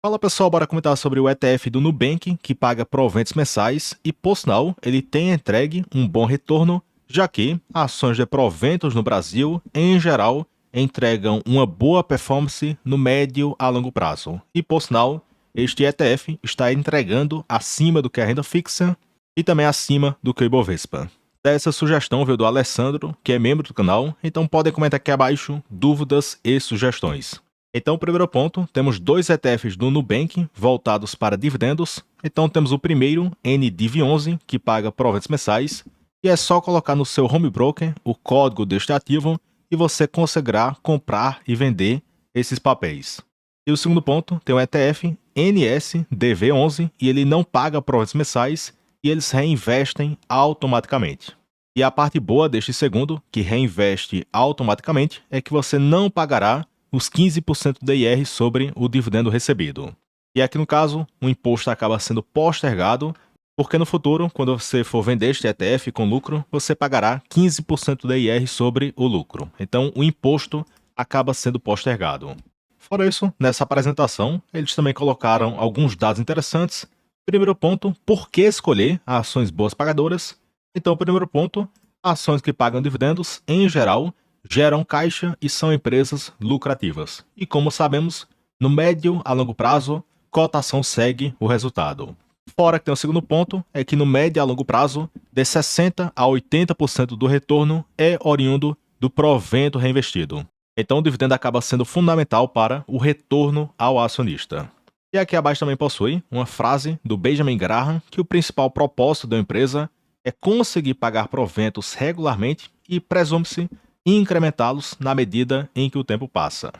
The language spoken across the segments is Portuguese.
Fala pessoal, bora comentar sobre o ETF do Nubank, que paga proventos mensais e, por sinal, ele tem entregue um bom retorno, já que ações de proventos no Brasil, em geral, entregam uma boa performance no médio a longo prazo. E, por sinal, este ETF está entregando acima do que a renda fixa e também acima do que o Ibovespa. Essa sugestão veio do Alessandro, que é membro do canal, então podem comentar aqui abaixo dúvidas e sugestões. Então, primeiro ponto, temos dois ETFs do Nubank voltados para dividendos. Então, temos o primeiro, NDIV11, que paga proventos mensais, e é só colocar no seu home broker o código deste ativo e você conseguirá comprar e vender esses papéis. E o segundo ponto, tem o ETF NSDV11 e ele não paga proventos mensais e eles reinvestem automaticamente. E a parte boa deste segundo, que reinveste automaticamente, é que você não pagará os 15% de IR sobre o dividendo recebido. E aqui no caso, o imposto acaba sendo postergado, porque no futuro, quando você for vender este ETF com lucro, você pagará 15% de IR sobre o lucro. Então, o imposto acaba sendo postergado. Fora isso, nessa apresentação, eles também colocaram alguns dados interessantes. Primeiro ponto, por que escolher ações boas pagadoras? Então, primeiro ponto, ações que pagam dividendos, em geral, geram caixa e são empresas lucrativas. E como sabemos, no médio a longo prazo, cotação segue o resultado. Fora que tem o segundo ponto, é que no médio a longo prazo, de 60% a 80% do retorno é oriundo do provento reinvestido. Então o dividendo acaba sendo fundamental para o retorno ao acionista. E aqui abaixo também possui uma frase do Benjamin Graham que o principal propósito da empresa é conseguir pagar proventos regularmente e presume-se incrementá-los na medida em que o tempo passa.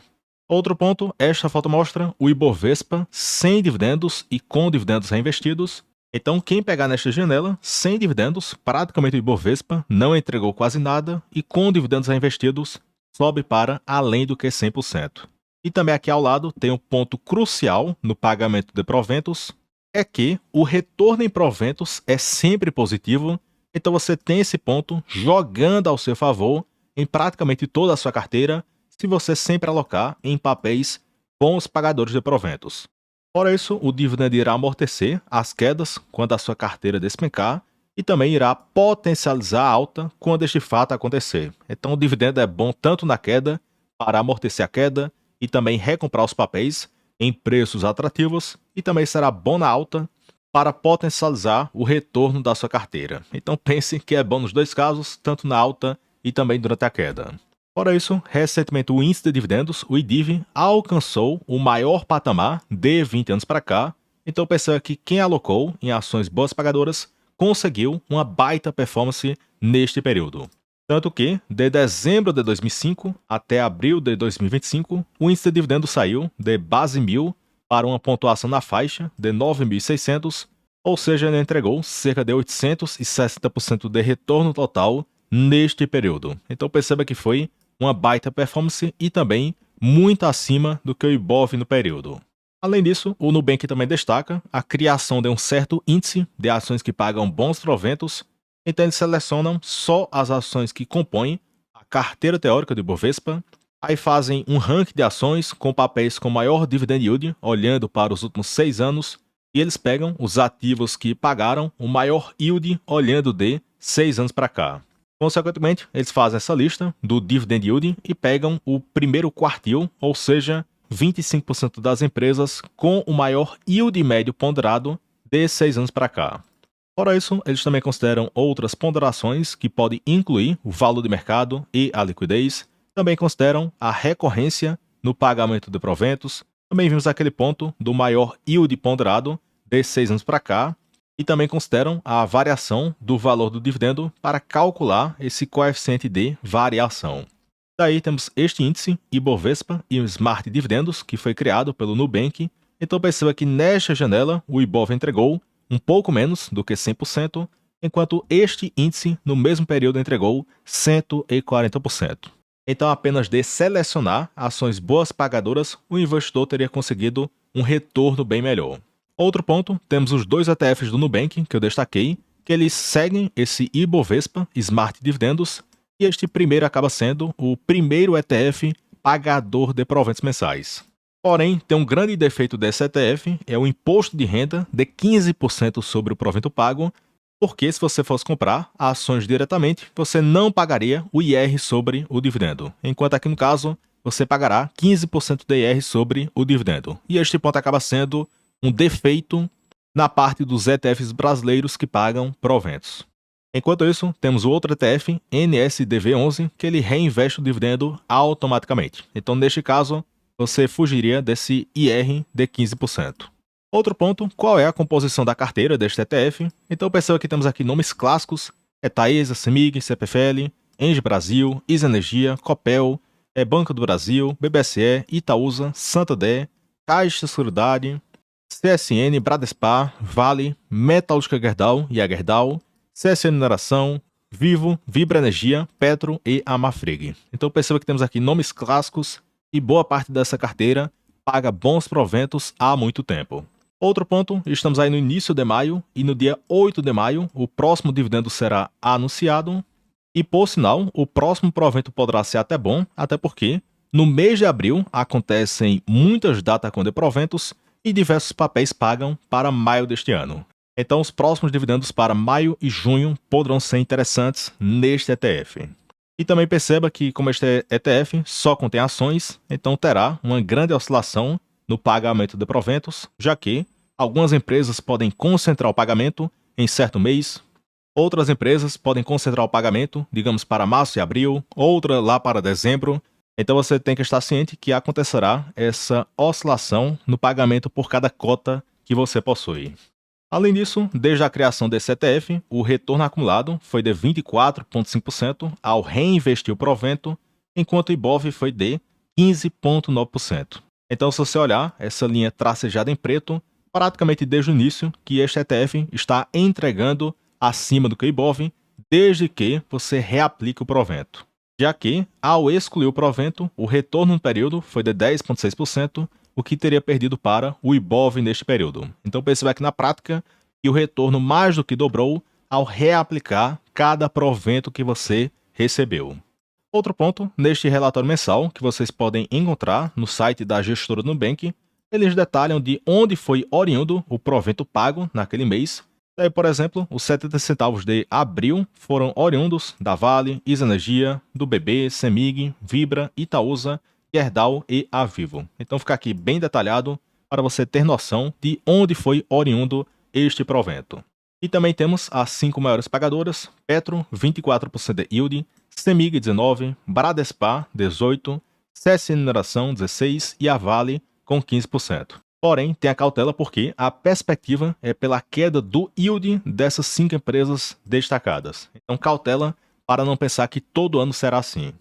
Outro ponto, esta foto mostra o Ibovespa sem dividendos e com dividendos reinvestidos. Então, quem pegar nesta janela, sem dividendos, praticamente o Ibovespa não entregou quase nada e com dividendos reinvestidos, sobe para além do que 100%. E também aqui ao lado tem um ponto crucial no pagamento de proventos, é que o retorno em proventos é sempre positivo, então você tem esse ponto jogando ao seu favor em praticamente toda a sua carteira, se você sempre alocar em papéis bons pagadores de proventos. Fora isso, o dividendo irá amortecer as quedas quando a sua carteira despencar e também irá potencializar a alta quando este fato acontecer. Então, o dividendo é bom tanto na queda, para amortecer a queda e também recomprar os papéis em preços atrativos, e também será bom na alta para potencializar o retorno da sua carteira. Então, pense que é bom nos dois casos, tanto na alta e também durante a queda. Fora isso, recentemente o índice de dividendos, o IDIV, alcançou o maior patamar de 20 anos para cá, então perceba que quem alocou em ações boas pagadoras conseguiu uma baita performance neste período. Tanto que, de dezembro de 2005 até abril de 2025, o índice de dividendos saiu de base 1000 para uma pontuação na faixa de 9.600, ou seja, ele entregou cerca de 860% de retorno total neste período. Então perceba que foi uma baita performance e também muito acima do que o Ibov no período. Além disso, o Nubank também destaca a criação de um certo índice de ações que pagam bons proventos, então eles selecionam só as ações que compõem a carteira teórica do Ibovespa, aí fazem um ranking de ações com papéis com maior dividend yield, olhando para os últimos 6 anos, e eles pegam os ativos que pagaram o maior yield olhando de 6 anos para cá. Consequentemente, eles fazem essa lista do dividend yield e pegam o primeiro quartil, ou seja, 25% das empresas com o maior yield médio ponderado de 6 anos para cá. Fora isso, eles também consideram outras ponderações que podem incluir o valor de mercado e a liquidez, também consideram a recorrência no pagamento de proventos, também vimos aquele ponto do maior yield ponderado de 6 anos para cá, e também consideram a variação do valor do dividendo para calcular esse coeficiente de variação. Daí temos este índice, Ibovespa e o Smart Dividendos, que foi criado pelo Nubank. Então perceba que nesta janela o Ibov entregou um pouco menos do que 100%, enquanto este índice no mesmo período entregou 140%. Então apenas de selecionar ações boas pagadoras, o investidor teria conseguido um retorno bem melhor. Outro ponto, temos os dois ETFs do Nubank, que eu destaquei, que eles seguem esse Ibovespa Smart Dividendos, e este primeiro acaba sendo o primeiro ETF pagador de proventos mensais. Porém, tem um grande defeito desse ETF, é o imposto de renda de 15% sobre o provento pago, porque se você fosse comprar ações diretamente, você não pagaria o IR sobre o dividendo, enquanto aqui no caso, você pagará 15% de IR sobre o dividendo. E este ponto acaba sendo um defeito na parte dos ETFs brasileiros que pagam proventos. Enquanto isso, temos o outro ETF, NSDV11, que ele reinveste o dividendo automaticamente. Então, neste caso, você fugiria desse IR de 15%. Outro ponto, qual é a composição da carteira deste ETF? Então, perceba que temos aqui nomes clássicos, Taesa, CEMIG, CPFL, Engie Brasil, Isa Energia, Copel, Banco do Brasil, BBSE, Itaúsa, Santander, Caixa Seguridade, CSN, Bradespar, Vale, Metalúrgica Gerdau e a Gerdau, CSN Mineração, Vivo, Vibra Energia, Petro e a Marfrig. Então perceba que temos aqui nomes clássicos e boa parte dessa carteira paga bons proventos há muito tempo. Outro ponto, estamos aí no início de maio e no dia 8 de maio o próximo dividendo será anunciado e, por sinal, o próximo provento poderá ser até bom, até porque no mês de abril acontecem muitas datas com de proventos e diversos papéis pagam para maio deste ano. Então, os próximos dividendos para maio e junho poderão ser interessantes neste ETF. E também perceba que, como este ETF só contém ações, então terá uma grande oscilação no pagamento de proventos, já que algumas empresas podem concentrar o pagamento em certo mês, outras empresas podem concentrar o pagamento, digamos, para março e abril, outra lá para dezembro. Então você tem que estar ciente que acontecerá essa oscilação no pagamento por cada cota que você possui. Além disso, desde a criação desse ETF, o retorno acumulado foi de 24,5% ao reinvestir o provento, enquanto o IBOV foi de 15,9%. Então, se você olhar essa linha tracejada em preto, praticamente desde o início que este ETF está entregando acima do que o IBOV, desde que você reaplique o provento. Já que, ao excluir o provento, o retorno no período foi de 10,6%, o que teria perdido para o IBOV neste período. Então perceba que na prática que o retorno mais do que dobrou ao reaplicar cada provento que você recebeu. Outro ponto, neste relatório mensal, que vocês podem encontrar no site da gestora do Nubank, eles detalham de onde foi oriundo o provento pago naquele mês. Daí, por exemplo, os 70 centavos de abril foram oriundos da Vale, Isa Energia, do BB, CEMIG, Vibra, Itaúsa, Gerdau e a Vivo. Então fica aqui bem detalhado para você ter noção de onde foi oriundo este provento. E também temos as 5 maiores pagadoras: Petro, 24% de yield, CEMIG, 19%, Bradespar, 18%, CSN Mineração, 16% e a Vale, com 15%. Porém, tem a cautela porque a perspectiva é pela queda do yield dessas 5 empresas destacadas. Então, cautela para não pensar que todo ano será assim.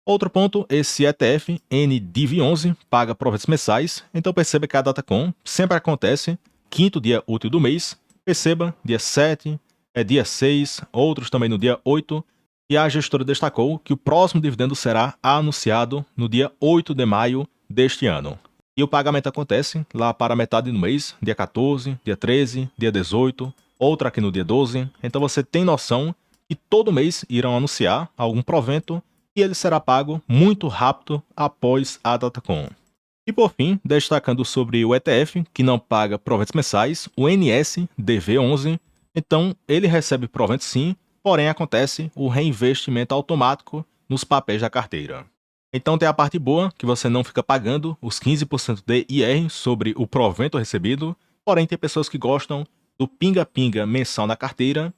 Outro ponto, esse ETF NDV11 paga proventos mensais, então perceba que a Datacom sempre acontece quinto dia útil do mês, perceba, dia 7, dia 6, outros também no dia 8, e a gestora destacou que o próximo dividendo será anunciado no dia 8 de maio deste ano. E o pagamento acontece lá para a metade do mês, dia 14, dia 13, dia 18, outra aqui no dia 12, então você tem noção que todo mês irão anunciar algum provento e ele será pago muito rápido após a Datacom. E por fim, destacando sobre o ETF, que não paga proventos mensais, o NSDV11, então ele recebe proventos sim, porém acontece o reinvestimento automático nos papéis da carteira. Então tem a parte boa, que você não fica pagando os 15% de IR sobre o provento recebido, porém tem pessoas que gostam do pinga-pinga mensal na carteira.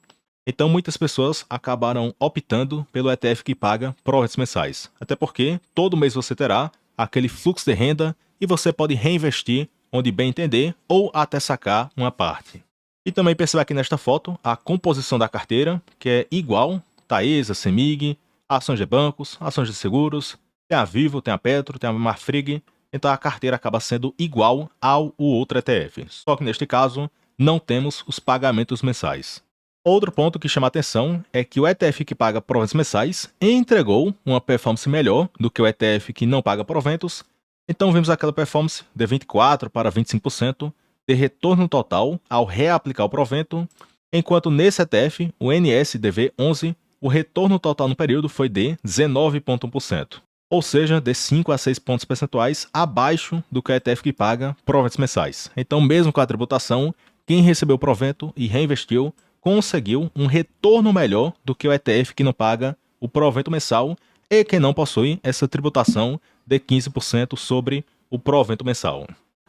Então muitas pessoas acabaram optando pelo ETF que paga proventos mensais, até porque todo mês você terá aquele fluxo de renda e você pode reinvestir onde bem entender ou até sacar uma parte. E também perceba aqui nesta foto a composição da carteira, que é igual, Taesa, CEMIG, ações de bancos, ações de seguros, tem a Vivo, tem a Petro, tem a Marfrig, então a carteira acaba sendo igual ao outro ETF, só que neste caso não temos os pagamentos mensais. Outro ponto que chama a atenção é que o ETF que paga proventos mensais entregou uma performance melhor do que o ETF que não paga proventos. Então vimos aquela performance de 24% para 25% de retorno total ao reaplicar o provento, enquanto nesse ETF, o NSDV11, o retorno total no período foi de 19,1%. ou seja, de 5 a 6 pontos percentuais abaixo do que o ETF que paga proventos mensais. Então, mesmo com a tributação, quem recebeu provento e reinvestiu conseguiu um retorno melhor do que o ETF que não paga o provento mensal e que não possui essa tributação de 15% sobre o provento mensal.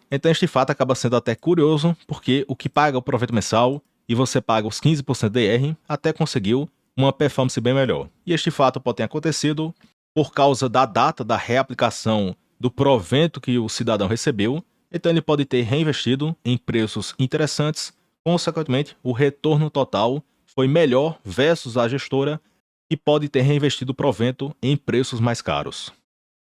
Então, este fato acaba sendo até curioso, porque o que paga o provento mensal e você paga os 15% de IR até conseguiu uma performance bem melhor. E este fato pode ter acontecido por causa da data da reaplicação do provento que o cidadão recebeu, então ele pode ter reinvestido em preços interessantes, consequentemente, o retorno total foi melhor versus a gestora, que pode ter reinvestido o provento em preços mais caros.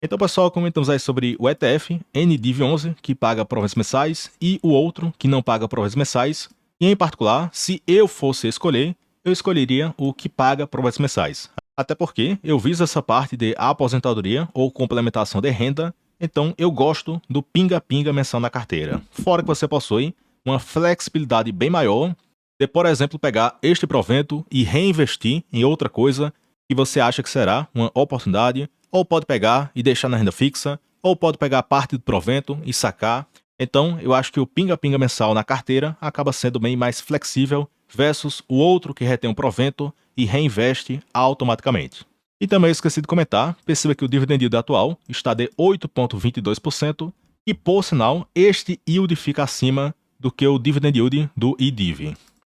Então, pessoal, comentamos aí sobre o ETF NDIV11, que paga proventos mensais, e o outro, que não paga proventos mensais. E, em particular, se eu fosse escolher, eu escolheria o que paga proventos mensais. Até porque eu viso essa parte de aposentadoria ou complementação de renda, então eu gosto do pinga-pinga mensal na carteira. Fora que você possui uma flexibilidade bem maior de, por exemplo, pegar este provento e reinvestir em outra coisa que você acha que será uma oportunidade, ou pode pegar e deixar na renda fixa, ou pode pegar parte do provento e sacar. Então, eu acho que o pinga-pinga mensal na carteira acaba sendo bem mais flexível versus o outro que retém um provento e reinveste automaticamente. E também esqueci de comentar, perceba que o dividend yield atual está de 8,22% e, por sinal, este yield fica acima do que o dividend yield do IDIV.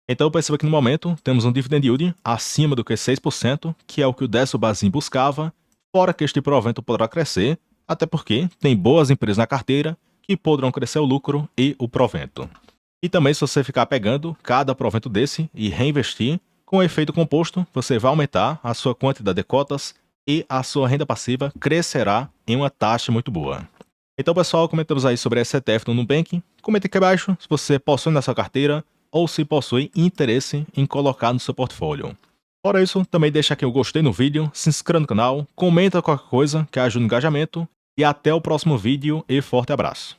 Então, perceba que no momento temos um dividend yield acima do que 6%, que é o que o Décio Bazin buscava, fora que este provento poderá crescer, até porque tem boas empresas na carteira que poderão crescer o lucro e o provento. E também, se você ficar pegando cada provento desse e reinvestir, com efeito composto, você vai aumentar a sua quantidade de cotas e a sua renda passiva crescerá em uma taxa muito boa. Então, pessoal, comentamos aí sobre esse ETF do Nubank. Comente aqui abaixo se você possui na sua carteira ou se possui interesse em colocar no seu portfólio. Fora isso, também deixa aqui o gostei no vídeo, se inscreva no canal, comenta qualquer coisa que ajude no engajamento e até o próximo vídeo e forte abraço.